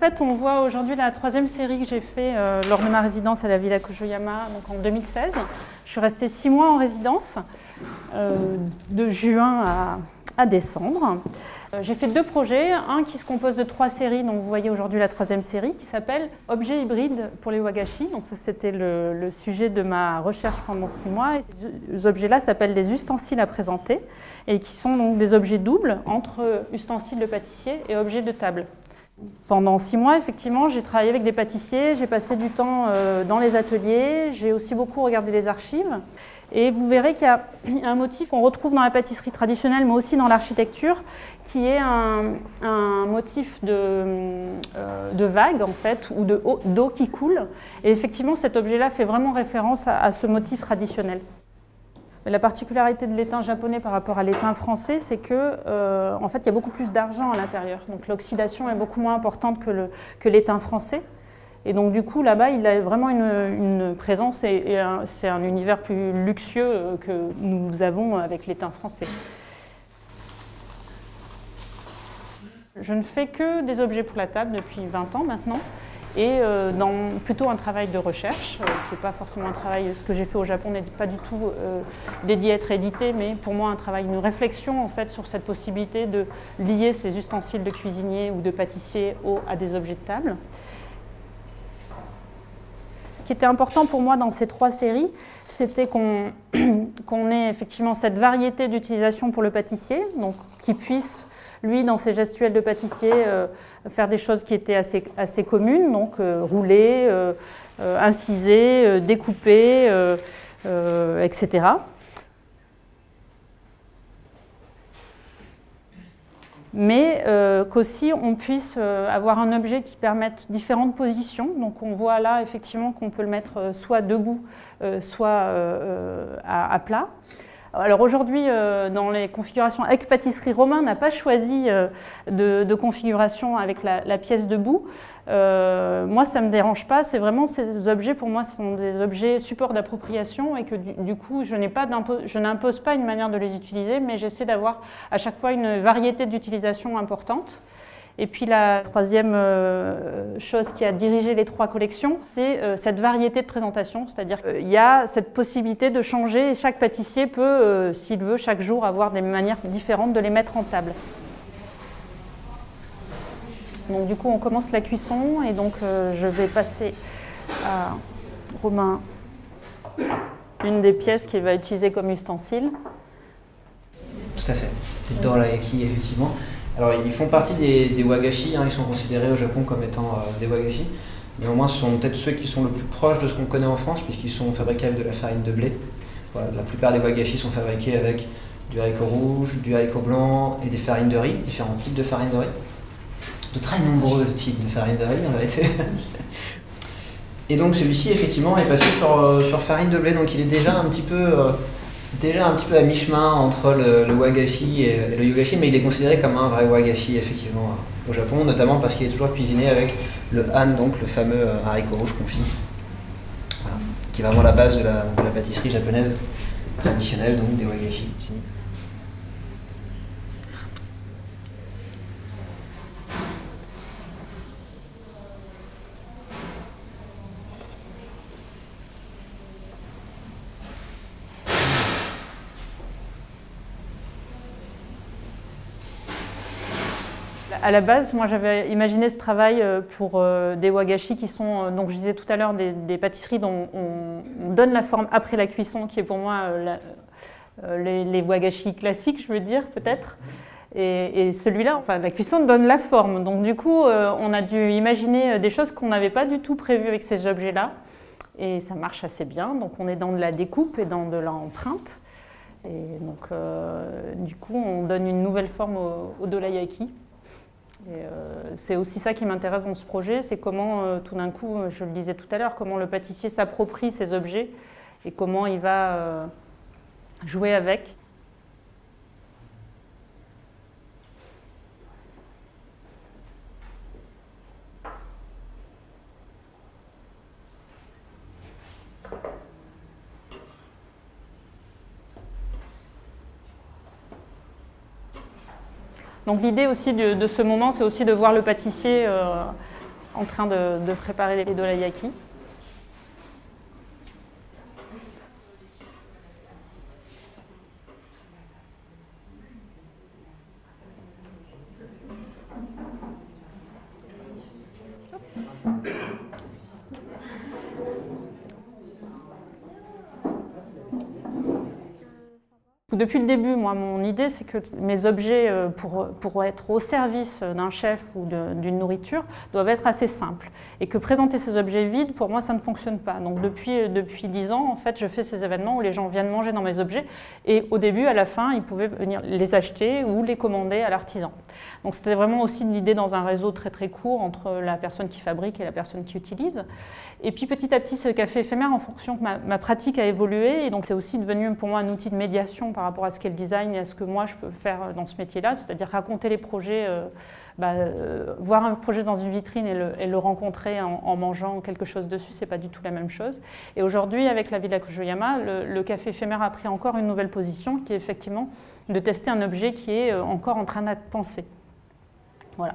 En fait, on voit aujourd'hui la troisième série que j'ai fait lors de ma résidence à la Villa Kojoyama, donc en 2016. Je suis restée 6 mois en résidence, de juin à décembre. J'ai fait 2 projets, un qui se compose de 3 séries, dont vous voyez aujourd'hui la troisième série, qui s'appelle « Objets hybrides pour les wagashi ». Donc ça, c'était le sujet de ma recherche pendant 6 mois. Et ces objets-là s'appellent des ustensiles à présenter, et qui sont donc des objets doubles entre ustensiles de pâtissier et objets de table. Pendant 6 mois, effectivement, j'ai travaillé avec des pâtissiers, j'ai passé du temps dans les ateliers, j'ai aussi beaucoup regardé les archives. Et vous verrez qu'il y a un motif qu'on retrouve dans la pâtisserie traditionnelle, mais aussi dans l'architecture, qui est un motif de vague, en fait, ou d'eau qui coule. Et effectivement, cet objet-là fait vraiment référence à ce motif traditionnel. La particularité de l'étain japonais par rapport à l'étain français, c'est que, en fait, il y a beaucoup plus d'argent à l'intérieur. Donc l'oxydation est beaucoup moins importante que l'étain français. Et donc du coup, là-bas, il a vraiment une présence et c'est un univers plus luxueux que nous avons avec l'étain français. Je ne fais que des objets pour la table depuis 20 ans maintenant. Et dans plutôt un travail de recherche, qui n'est pas forcément un travail, ce que j'ai fait au Japon n'est pas du tout dédié à être édité, mais pour moi un travail, une réflexion en fait sur cette possibilité de lier ces ustensiles de cuisinier ou de pâtissier à des objets de table. Ce qui était important pour moi dans ces 3 séries, c'était qu'on ait effectivement cette variété d'utilisation pour le pâtissier, donc qui puisse lui, dans ses gestuels de pâtissier, faire des choses qui étaient assez communes, donc rouler, inciser, découper, etc. Mais qu'aussi on puisse avoir un objet qui permette différentes positions. Donc on voit là effectivement qu'on peut le mettre soit debout, soit à plat. Alors aujourd'hui, dans les configurations avec pâtisserie, Romain n'a pas choisi de configuration avec la pièce debout. Moi, ça ne me dérange pas. C'est vraiment ces objets, pour moi, ce sont des objets supports d'appropriation et que du coup, je n'impose pas une manière de les utiliser, mais j'essaie d'avoir à chaque fois une variété d'utilisation importante. Et puis la troisième chose qui a dirigé les 3 collections, c'est cette variété de présentation, c'est-à-dire qu'il y a cette possibilité de changer et chaque pâtissier peut, s'il veut, chaque jour avoir des manières différentes de les mettre en table. Donc du coup, on commence la cuisson et donc je vais passer à Romain une des pièces qu'il va utiliser comme ustensile. Tout à fait, des dorayaki, effectivement. Alors, ils font partie des wagashi, hein, ils sont considérés au Japon comme étant des wagashi. Néanmoins, ce sont peut-être ceux qui sont le plus proches de ce qu'on connaît en France, puisqu'ils sont fabriqués avec de la farine de blé. Voilà, la plupart des wagashi sont fabriqués avec du haricot rouge, du haricot blanc et des farines de riz, différents types de farines de riz. De très nombreux types de farines de riz, en vérité. Et donc, celui-ci, effectivement, est passé sur farine de blé, donc il est déjà un petit peu à mi-chemin entre le wagashi et le yogashi, mais il est considéré comme un vrai wagashi effectivement au Japon, notamment parce qu'il est toujours cuisiné avec le han, donc le fameux haricot rouge confit, voilà, qui est vraiment la base de la pâtisserie japonaise traditionnelle, donc des wagashi. À la base, moi j'avais imaginé ce travail pour des wagashi qui sont, donc je disais tout à l'heure, des pâtisseries dont on donne la forme après la cuisson, qui est pour moi les wagashi classiques, je veux dire, peut-être. Et celui-là, enfin la cuisson donne la forme. Donc du coup, on a dû imaginer des choses qu'on n'avait pas du tout prévues avec ces objets-là. Et ça marche assez bien. Donc on est dans de la découpe et dans de l'empreinte. Et donc du coup, on donne une nouvelle forme au dorayaki. C'est aussi ça qui m'intéresse dans ce projet, c'est comment tout d'un coup, je le disais tout à l'heure, comment le pâtissier s'approprie ces objets et comment il va jouer avec. Donc l'idée aussi de ce moment, c'est aussi de voir le pâtissier en train de préparer les dorayaki. Depuis le début, moi, mon idée, c'est que mes objets, pour être au service d'un chef ou d'une nourriture, doivent être assez simples. Et que présenter ces objets vides, pour moi, ça ne fonctionne pas. Donc depuis 10 ans, en fait, je fais ces événements où les gens viennent manger dans mes objets. Et au début, à la fin, ils pouvaient venir les acheter ou les commander à l'artisan. Donc c'était vraiment aussi une idée dans un réseau très très court entre la personne qui fabrique et la personne qui utilise. Et puis petit à petit, ce café éphémère, en fonction que ma pratique a évolué, et donc c'est aussi devenu pour moi un outil de médiation par rapport à ce qu'est le design et à ce que moi je peux faire dans ce métier-là, c'est-à-dire raconter les projets, voir un projet dans une vitrine et le rencontrer en mangeant quelque chose dessus, c'est pas du tout la même chose. Et aujourd'hui, avec la Villa Kujoyama, le café éphémère a pris encore une nouvelle position, qui est effectivement de tester un objet qui est encore en train d'être pensé. Voilà.